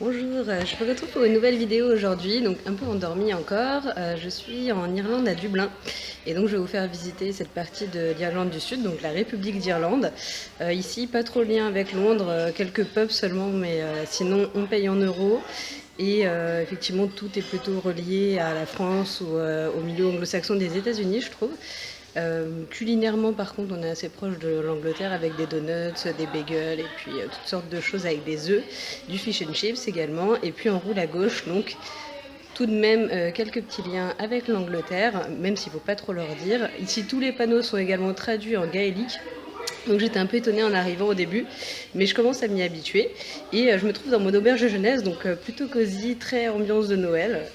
Bonjour, je me retrouve pour une nouvelle vidéo aujourd'hui, donc un peu endormie encore. Je suis en Irlande à Dublin et donc je vais vous faire visiter cette partie de l'Irlande du Sud, donc la République d'Irlande. Ici, pas trop de lien avec Londres, quelques pubs seulement, mais sinon on paye en euros. Et effectivement, tout est plutôt relié à la France ou au milieu anglo-saxon des États-Unis, je trouve. Culinairement, par contre, on est assez proche de l'Angleterre avec des donuts, des bagels et puis toutes sortes de choses avec des œufs, du fish and chips également. Et puis on roule à gauche, donc tout de même quelques petits liens avec l'Angleterre, même s'il ne faut pas trop leur dire. Ici, tous les panneaux sont également traduits en gaélique. Donc j'étais un peu étonnée en arrivant au début, mais je commence à m'y habituer. Et je me trouve dans mon auberge de jeunesse, donc plutôt cosy, très ambiance de Noël.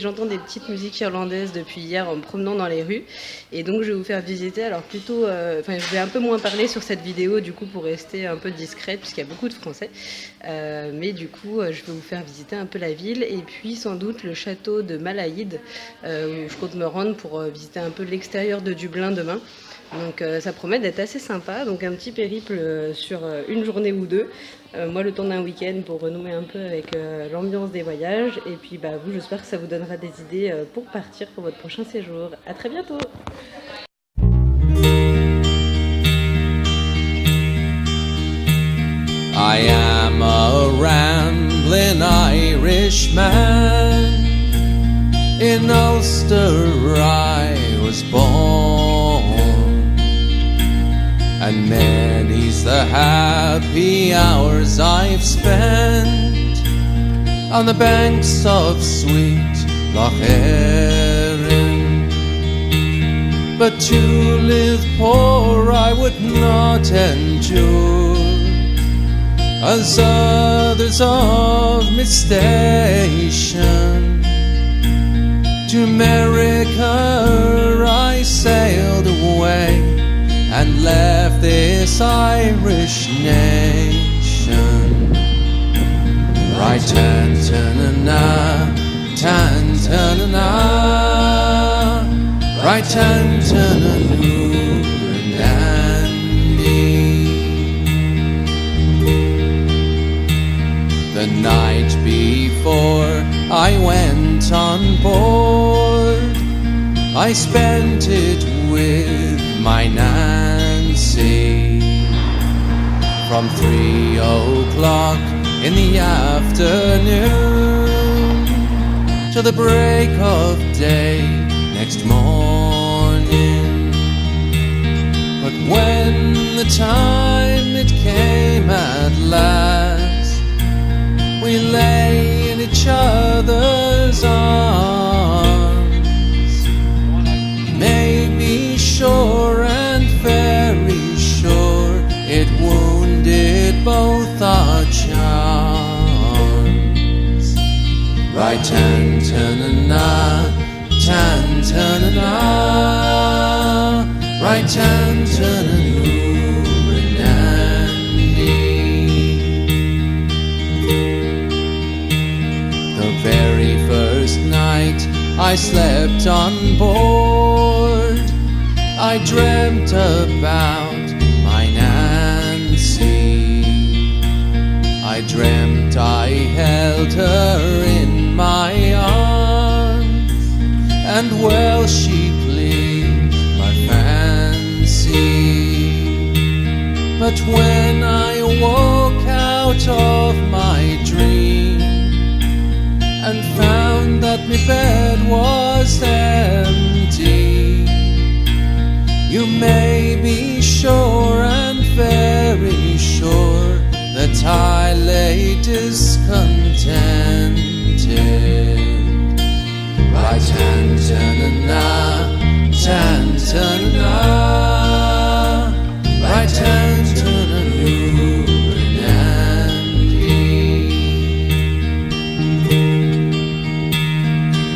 J'entends des petites musiques irlandaises depuis hier en me promenant dans les rues. Et donc je vais vous faire visiter, alors plutôt, je vais un peu moins parler sur cette vidéo du coup pour rester un peu discrète puisqu'il y a beaucoup de français. Mais du coup je vais vous faire visiter un peu la ville et puis sans doute le château de Malahide où je compte me rendre pour visiter un peu l'extérieur de Dublin demain. Donc ça promet d'être assez sympa, donc un petit périple sur une journée ou deux. Moi le temps d'un week-end pour renouer un peu avec l'ambiance des voyages. Et puis vous, j'espère que ça vous donnera des idées pour partir pour votre prochain séjour. À très bientôt. I am a rambling Irishman. In Ulster I was born, and many's the happy hours I've spent on the banks of sweet Loch Erin. But to live poor I would not endure, as others of my station. To America I sailed away and left this Irish nation. Right tan-ta-na-na, tan-ta-na-na, right tan-ta-na-noo-nandy. The night before I went on board, I spent it with my Nancy. From 3 o'clock in the afternoon till the break of day next morning. But when the time it came at last, we lay in each other's arms, maybe sure and very sure it wounded both our charms. Right tan-ta-na-na, tan-ta-na-na, right tan-ta-na-noo. Very first night I slept on board, I dreamt about my Nancy. I dreamt I held her in my arms, and well she pleased my fancy. But when I awoke out of my dream and found that my bed was empty, you may be sure and very sure that I lay discontented. Right tan-ta-na-na, tan-ta-na-na, right tan-ta-na-noo.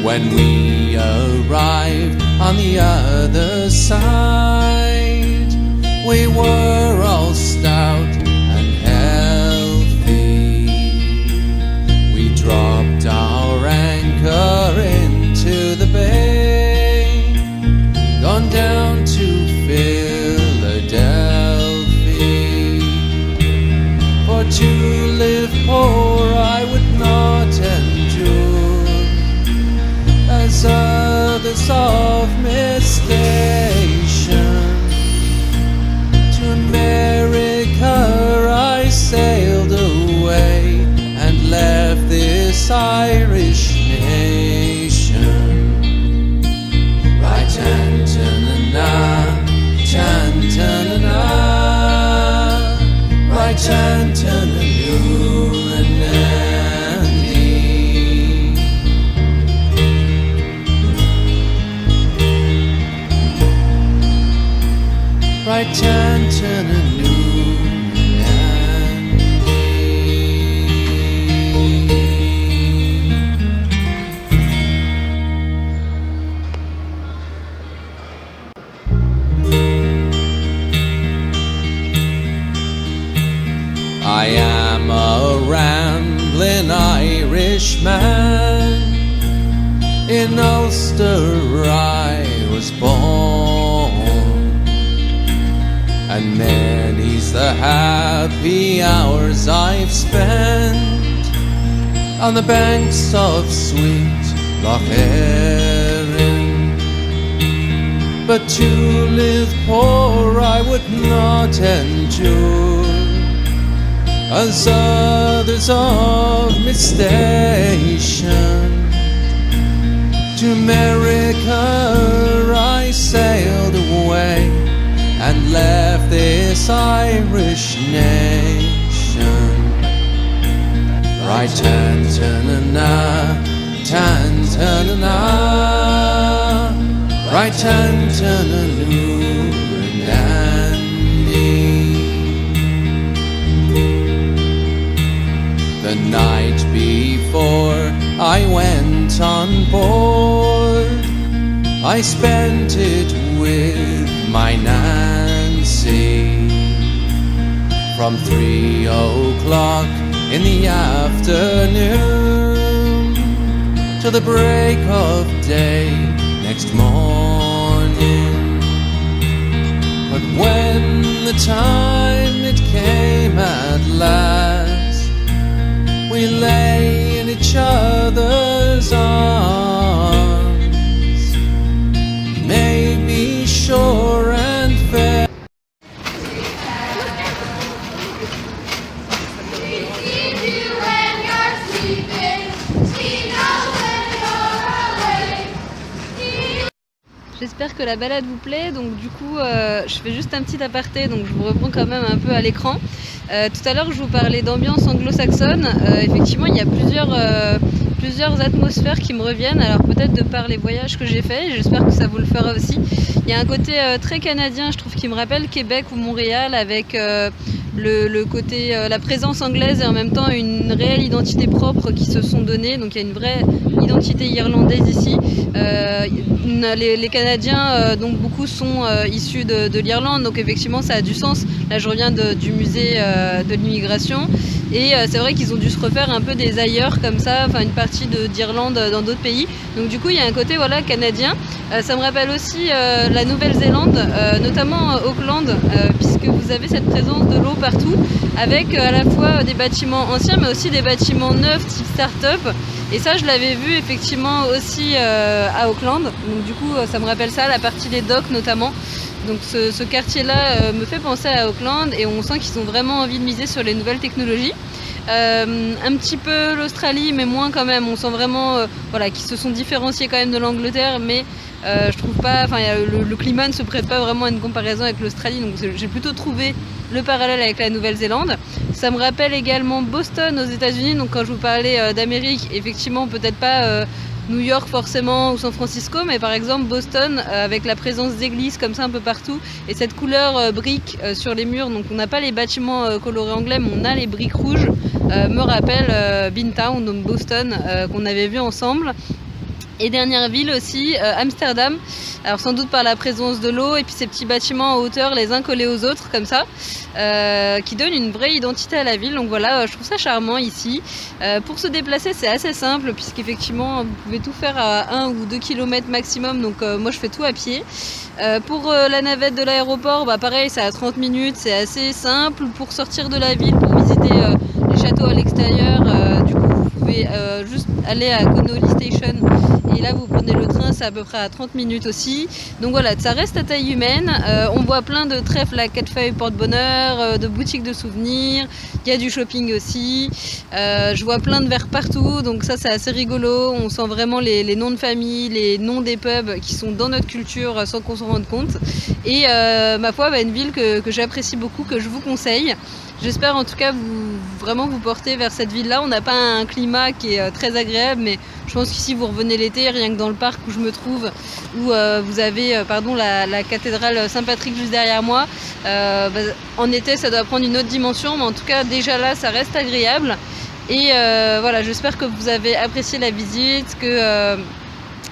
When we arrived on the other side, we were all stout and healthy. We dropped our anchor into the bay, gone down Anton and Andy. Right Anton and I am a rambling Irishman. In Ulster I was born, and many's the happy hours I've spent on the banks of sweet Loch Erin. But to live poor I would not endure, as others of my station. To America I sailed away and left this Irish nation. Right Tantanana, Tantanana, right Tantananu and Andy. The night before I went on board, I spent it with my Nancy. From 3 o'clock in the afternoon till the break of day next morning. But when the time it came at last, we lay in each other's arms, maybe sure and fair. J'espère que la balade vous plaît, donc du coup je fais juste un petit aparté, donc je vous reprends quand même un peu à l'écran. Tout à l'heure je vous parlais d'ambiance anglo-saxonne, effectivement il y a plusieurs atmosphères qui me reviennent, alors peut-être de par les voyages que j'ai faits, j'espère que ça vous le fera aussi. Il y a un côté très canadien, je trouve, qui me rappelle Québec ou Montréal, avec le côté, la présence anglaise et en même temps une réelle identité propre qui se sont données, donc il y a une vraie identité irlandaise ici. Les Canadiens, donc beaucoup sont issus de l'Irlande, donc effectivement ça a du sens. Là je reviens du musée de l'immigration, et c'est vrai qu'ils ont dû se refaire un peu des ailleurs comme ça, enfin une partie d'Irlande dans d'autres pays, donc du coup il y a un côté voilà canadien. Ça me rappelle aussi la Nouvelle-Zélande, notamment Auckland, puisque vous avez cette présence de l'eau partout, avec à la fois des bâtiments anciens mais aussi des bâtiments neufs type start-up. Et ça je l'avais vu effectivement aussi à Auckland, donc du coup ça me rappelle ça, la partie des docks notamment. Donc ce quartier-là me fait penser à Auckland, et on sent qu'ils ont vraiment envie de miser sur les nouvelles technologies. Un petit peu l'Australie, mais moins quand même. On sent vraiment voilà, qu'ils se sont différenciés quand même de l'Angleterre, mais je trouve pas, enfin le climat ne se prête pas vraiment à une comparaison avec l'Australie, donc j'ai plutôt trouvé le parallèle avec la Nouvelle-Zélande. Ça me rappelle également Boston aux États-Unis, donc quand je vous parlais d'Amérique, effectivement peut-être pas New York forcément ou San Francisco, mais par exemple Boston, avec la présence d'églises comme ça un peu partout, et cette couleur brique sur les murs, donc on n'a pas les bâtiments colorés anglais, mais on a les briques rouges, me rappelle Beantown, donc Boston, qu'on avait vu ensemble. Et dernière ville aussi, Amsterdam, alors sans doute par la présence de l'eau et puis ces petits bâtiments en hauteur les uns collés aux autres comme ça, qui donnent une vraie identité à la ville. Donc voilà, je trouve ça charmant ici. Pour se déplacer c'est assez simple, puisqu'effectivement vous pouvez tout faire à 1 ou 2 km maximum, donc moi je fais tout à pied. Pour la navette de l'aéroport, bah pareil, c'est à 30 minutes, c'est assez simple. Pour sortir de la ville, pour visiter les châteaux à l'extérieur, du coup vous pouvez juste aller à Connolly Station Et là, vous prenez le train, c'est à peu près à 30 minutes aussi. Donc voilà, ça reste à taille humaine. On voit plein de trèfles à 4 feuilles porte-bonheur, de boutiques de souvenirs. Il y a du shopping aussi. Je vois plein de verres partout, donc ça c'est assez rigolo. On sent vraiment les noms de famille, les noms des pubs qui sont dans notre culture sans qu'on s'en rende compte. Et ma foi, une ville que j'apprécie beaucoup, que je vous conseille. J'espère en tout cas vraiment vous porter vers cette ville-là. On n'a pas un climat qui est très agréable, mais je pense qu'ici vous revenez l'été, rien que dans le parc où je me trouve, où vous avez la cathédrale Saint-Patrick juste derrière moi. En été ça doit prendre une autre dimension, mais en tout cas déjà là ça reste agréable. Et voilà, j'espère que vous avez apprécié la visite, que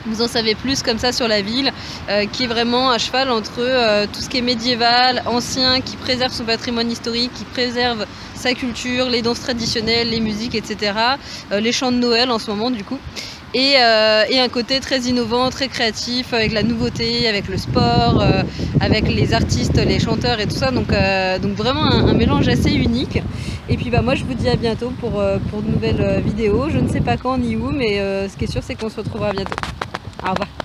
vous en savez plus comme ça sur la ville, qui est vraiment à cheval entre tout ce qui est médiéval, ancien, qui préserve son patrimoine historique, qui préserve sa culture, les danses traditionnelles, les musiques, etc. Les chants de Noël en ce moment du coup. Et un côté très innovant, très créatif, avec la nouveauté, avec le sport, avec les artistes, les chanteurs et tout ça. Donc vraiment un mélange assez unique. Et puis moi je vous dis à bientôt pour de nouvelles vidéos. Je ne sais pas quand ni où, mais ce qui est sûr c'est qu'on se retrouvera bientôt. Au revoir.